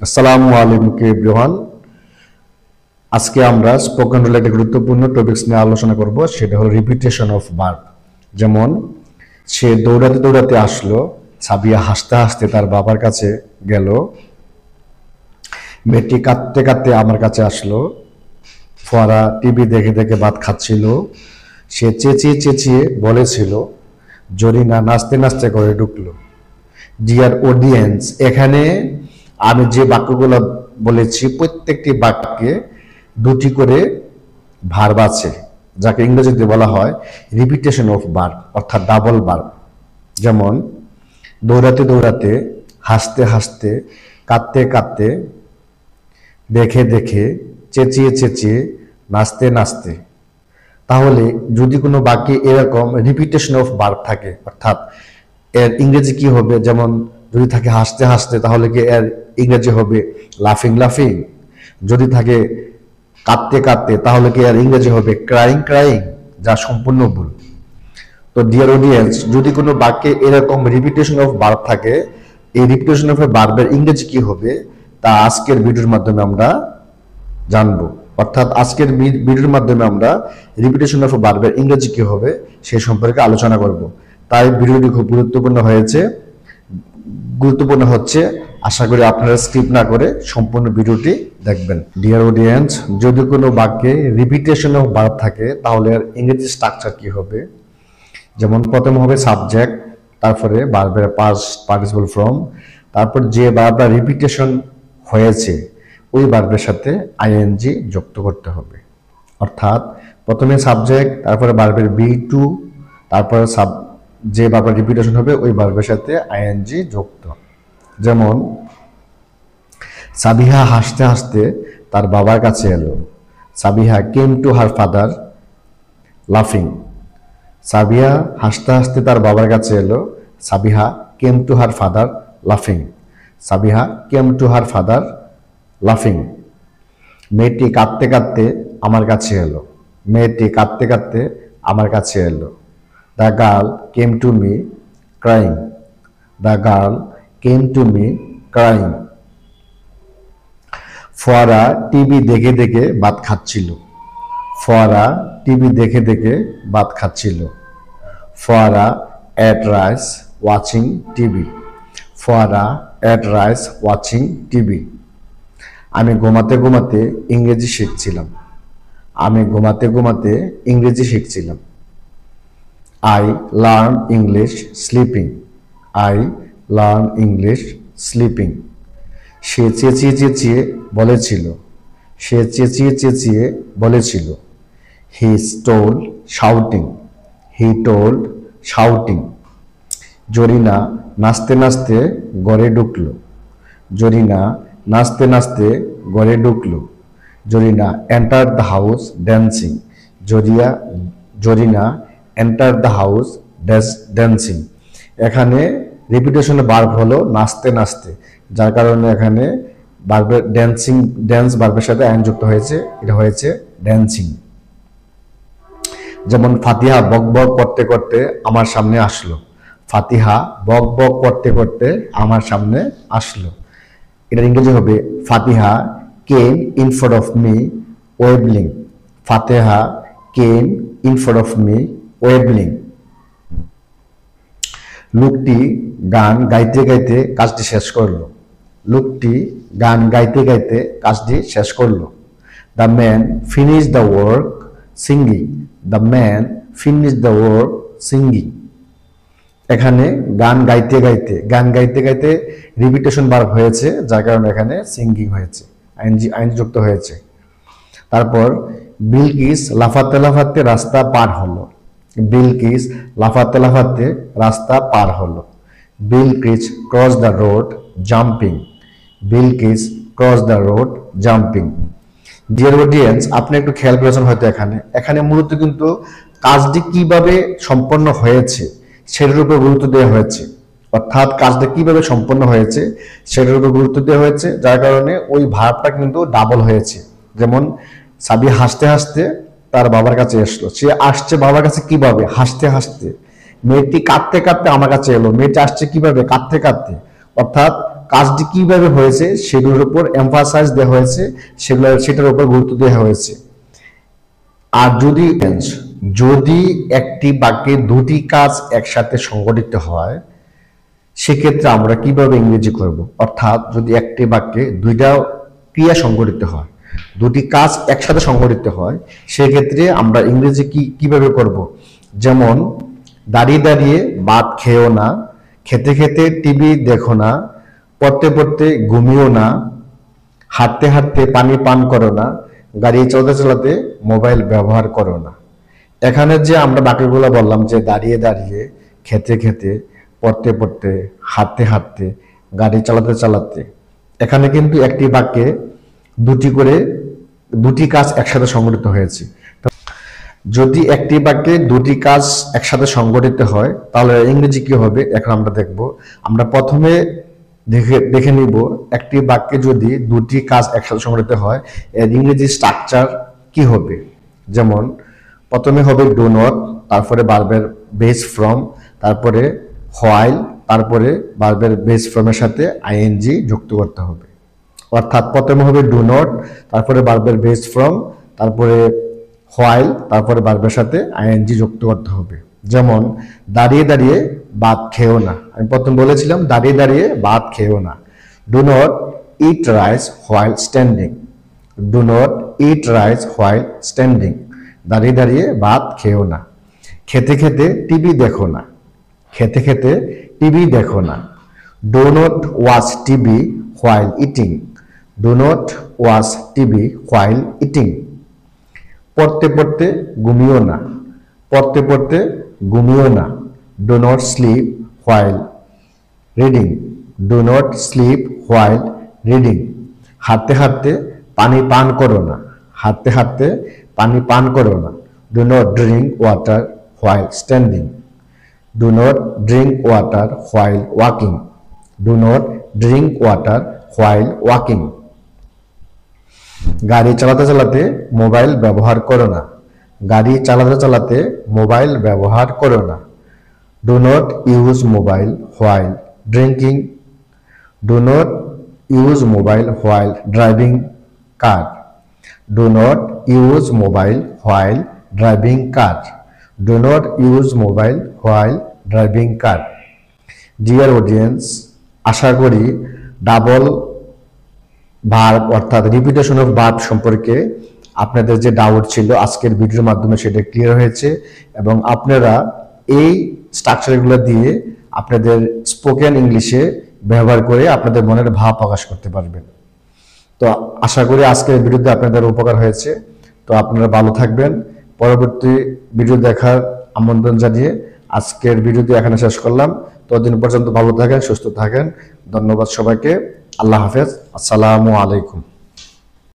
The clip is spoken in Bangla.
আসসালামু আলাইকুম এভরিওয়ান। আজকে আমরা স্পোকেন রিলেটেড গুরুত্বপূর্ণ টপিকস নিয়ে আলোচনা করব, সেটা হলো রিপিটেশন অফ ভার্ব। যেমন সে দৌড়াতে দৌড়াতে আসলো, সাবিয়া হাসতে হাসতে তার বাবার কাছে গেল, মেয়েটি কাঁদতে কাঁদতে আমার কাছে আসলো, ফোয়ারা টিভি দেখে দেখে ভাত খাচ্ছিল, সে চেঁচিয়ে চেঁচিয়ে বলেছিল, জরিনা নাচতে নাচতে করে ঢুকলো। ডিয়ার অডিয়েন্স, এখানে আমি যে বাক্যগুলো বলেছি প্রত্যেকটি বাক্যে দুটি করে ভার্ব আছে, যাকে ইংরেজিতে বলা হয় রিপিটেশন অফ ভার্ব, অর্থাৎ ডাবল ভার্ব। যেমন দৌড়াতে দৌড়াতে, হাসতে হাসতে, কাঁদতে কাঁদতে, দেখে দেখে, চেঁচিয়ে চেঁচিয়ে, নাচতে নাচতে। তাহলে যদি কোনো বাক্যে এরকম রিপিটেশন অফ ভার্ব থাকে, অর্থাৎ এর ইংরেজি কি হবে, যেমন যদি থাকে হাসতে হাসতে, তাহলে কি এর ইংরেজি হবে লাফিং লাফিং। যদি থাকে কাঁদতে কাঁদতে, তাহলে কি এর ইংরেজি হবে ক্রাইং ক্রাইং, যা সম্পূর্ণ ভুল। তো ডিয়ার অডিয়েন্স, যদি কোনো বাক্যে এরকম রিপিটেশন অফ ভার্ব থাকে, এই রিপিটেশন অফ ভার্বের ইংরেজি কি হবে তা আজকের ভিডিওর মাধ্যমে আমরা জানবো। অর্থাৎ আজকের ভিডিওর মাধ্যমে আমরা রিপিটেশন অফ ভার্বের ইংরেজি কি হবে সে সম্পর্কে আলোচনা করব। তাই ভিডিওটি খুব গুরুত্বপূর্ণ হচ্ছে। আশা করি আপনারা স্কিপ না করে সম্পূর্ণ ভিডিওটি দেখবেন। ডিয়ার অডিয়েন্স, যদি কোনো বাক্যে রিপিটেশন অফ ভার্ব থাকে, তাহলে এর ইংরেজি স্ট্রাকচার কি হবে? যেমন প্রথম হবে সাবজেক্ট, তারপরে ভার্বের পাস্ট পার্টিসিপল ফর্ম, তারপর যে ভার্বটা রিপিটেশন হয়েছে ওই ভার্বের সাথে আইএনজি যুক্ত করতে হবে। অর্থাৎ প্রথমে সাবজেক্ট, তারপরে ভার্বের বি টু, তারপরে যে ভার্বটা রিপিটেশন হবে ওই ভার্বের সাথে আইএনজি যুক্ত। যেমন সাবিহা হাসতে হাসতে তার বাবার কাছে এলো, Sabiha came to her father লাফিং। সাবিহা হাসতে হাসতে তার বাবার কাছে এলো, Sabiha came to her father লাফিং। Sabiha came to her father লাফিং। মেয়েটি কাঁদতে কাঁদতে আমার কাছে এলো, মেয়েটি কাঁদতে কাঁদতে আমার কাছে এলো। The girl came to me crying, the girl came to me crying. ফোয়ারা টিভি দেখে দেখে ভাত খাচ্ছিল, ফোয়ারা টিভি দেখে দেখে ভাত খাচ্ছিল। ফোয়ারা এট রাইস ওয়াচিং টিভি, ফোয়ারা এট রাইস ওয়াচিং টিভি। আমি ঘুমাতে ঘুমাতে ইংরেজি শিখছিলাম, আমি ঘুমাতে ঘুমাতে ইংরেজি শিখছিলাম। I learn English sleeping, I learn English sleeping. সে চেঁচিয়ে চেঁচিয়ে বলেছিল, সে চেঁচিয়ে চেঁচিয়ে বলেছিল। He told shouting, he told shouting. Zarina নাচতে নাচতে ঘরে ঢুকলো, জরিনা নাচতে নাচতে ঘরে ঢুকলো। Zarina enter the house dancing, Zarina enter the house dancing. এখানে রিপিটেশন ভার্ব হলো নাচতে নাচতে, যার কারণে এখানে ভার্বের ড্যান্স ভার্বের সাথে আইন যুক্ত হয়েছে, এটা হয়েছে ড্যান্সিং। যেমন ফাতিহা বক বক করতে করতে আমার সামনে আসলো, ফাতিহা বক বক করতে করতে আমার সামনে আসলো। এটার ইংরেজি হবে Fatiha came in front of me wobbling, Fatiha came in front of me wobbling. লোকটি গান গাইতে গাইতে কাজটি শেষ করলো, লোকটি গান গাইতে গাইতে কাজটি শেষ করলো। The man finish the work singing, the man finish the work singing. এখানে গান গাইতে গাইতে, গান গাইতে গাইতে রিপিটেশন ভার্ব হয়েছে, যার কারণে এখানে সিঙ্গিং হয়েছে, আইনজি যুক্ত হয়েছে। তারপর বিলকিস লাফাতে লাফাতে রাস্তা পার হলো, বিলকিস লাফাতে লাফাতে রাস্তা পার হলো। Bilkis cross the road jumping, Bilkis cross the road jumping. Dear audience, আপনি একটু খেয়াল করেছেন হয়তো এখানে মূলত কিন্তু কাজটি কিভাবে সম্পন্ন হয়েছে সেটার উপর গুরুত্ব দেওয়া হয়েছে, অর্থাৎ কাজটা কিভাবে সম্পন্ন হয়েছে সেটার উপর গুরুত্ব দেওয়া হয়েছে, যার কারণে ওই ভার্বটা কিন্তু ডাবল হয়েছে। যেমন সাবি হাসতে হাসতে তার বাবার কাছে আসলো, সে আসছে বাবার কাছে কিভাবে? হাসতে হাসতে। মেয়েটি কাঁদতে কাঁদতে আমার কাছে এলো, মেয়েটি আসছে কিভাবে? কাঁদতে কাঁদতে। অর্থাৎ কাজটি কিভাবে হয়েছে সেগুলোর উপর এমফাসাইজ দেওয়া হয়েছে, সেটার উপর গুরুত্ব দেওয়া হয়েছে। আর যদি একটি বাক্যে দুটি কাজ একসাথে সংঘটিত হয়, সেক্ষেত্রে আমরা কিভাবে ইংরেজি করব? অর্থাৎ যদি একটি বাক্যে দুইটা ক্রিয়া সংঘটিত হয়, দুটি কাজ একসাথে সংঘটিত হয়, সেক্ষেত্রে আমরা ইংরেজি কিভাবে করব? যেমন দাঁড়িয়ে দাঁড়িয়ে ভাত খেও না, খেতে খেতে টিভি দেখো না, পড়তে পড়তে ঘুমিও না, হাঁটতে হাঁটতে পানি পান করো না, গাড়ি চালাতে চালাতে মোবাইল ব্যবহার করো না। এখানে যে আমরা বাক্যগুলো বললাম যে দাঁড়িয়ে দাঁড়িয়ে, খেতে খেতে, পড়তে পড়তে, হাঁটতে হাঁটতে, গাড়ি চালাতে চালাতে, এখানে কিন্তু একটি বাক্যে দুটি কাজ একসাথে সংঘটিত হয়েছে। যদি একটি বাক্যে দুটি কাজ একসাথে সংঘটিত হয় তাহলে ইংরেজি কি হবে এখন আমরা দেখব। আমরা প্রথমে দেখে নিব একটি বাক্যে যদি দুটি কাজ একসাথে সংঘটিত হয় এর ইংরেজি স্ট্রাকচার কি হবে। যেমন প্রথমে হবে ডু নট, তারপরে ভার্বের বেস ফ্রম, তারপরে হোয়াইল, তারপরে ভার্বের বেস ফ্রমের সাথে আইএনজি যুক্ত করতে হবে। অর্থাৎ প্রথমে হবে ডু নট, তারপরে ভার্বের বেস ফ্রম, তারপরে হোয়াইল, তারপরে ভার্বের সাথে আইএনজি যুক্ত করতে হবে। যেমন দাঁড়িয়ে দাঁড়িয়ে ভাত খেও না, আমি প্রথম বলেছিলাম দাঁড়িয়ে দাঁড়িয়ে ভাত খেও না। Do not eat rice while standing, do not eat rice while standing, দাঁড়িয়ে দাঁড়িয়ে ভাত খেও না। খেতে খেতে টিভি দেখো না, খেতে খেতে টিভি দেখো না। Do not watch TV while eating, do not watch TV while eating. পড়তে পড়তে ঘুমিও না, পড়তে পড়তে ঘুমিও না। Do not slip while reading, do not slip while reading. হাঁটতে হাঁটতে পানি পান করো না, হাঁটতে হাঁটতে পানি পান করো না। Do not drink water while standing, do not drink water while walking, do not drink water while walking. গাড়ি চালাতে চালাতে মোবাইল ব্যবহার করো না, গাড়ি চালাতে চালাতে মোবাইল ব্যবহার করো না। Do not use mobile while drinking, do not use mobile while driving car, do not use mobile while driving car, do not use mobile while driving car. Dear audience, আশা করি ডাবল ভার্ব অর্থাৎ রিপিটেশন অফ ভার্ব সম্পর্কে আপনাদের যে ডাউট ছিল আজকের ভিডিওর মাধ্যমে সেটা ক্লিয়ার হয়েছে এবং আপনারা এই স্ট্রাকচারগুলো দিয়ে আপনাদের স্পোকেন ইংলিশে ব্যবহার করে আপনাদের মনের ভাব প্রকাশ করতে পারবেন। তো আশা করি আজকের ভিডিওতে আপনাদের উপকার হয়েছে। তো আপনারা ভালো থাকবেন। পরবর্তী ভিডিও দেখার আমন্ত্রণ জানিয়ে আজকের ভিডিওটি এখানে শেষ করলাম। ততদিন পর্যন্ত ভালো থাকেন, সুস্থ থাকেন। ধন্যবাদ সবাইকে। আল্লাহ হাফেজ। আসসালামু আলাইকুম।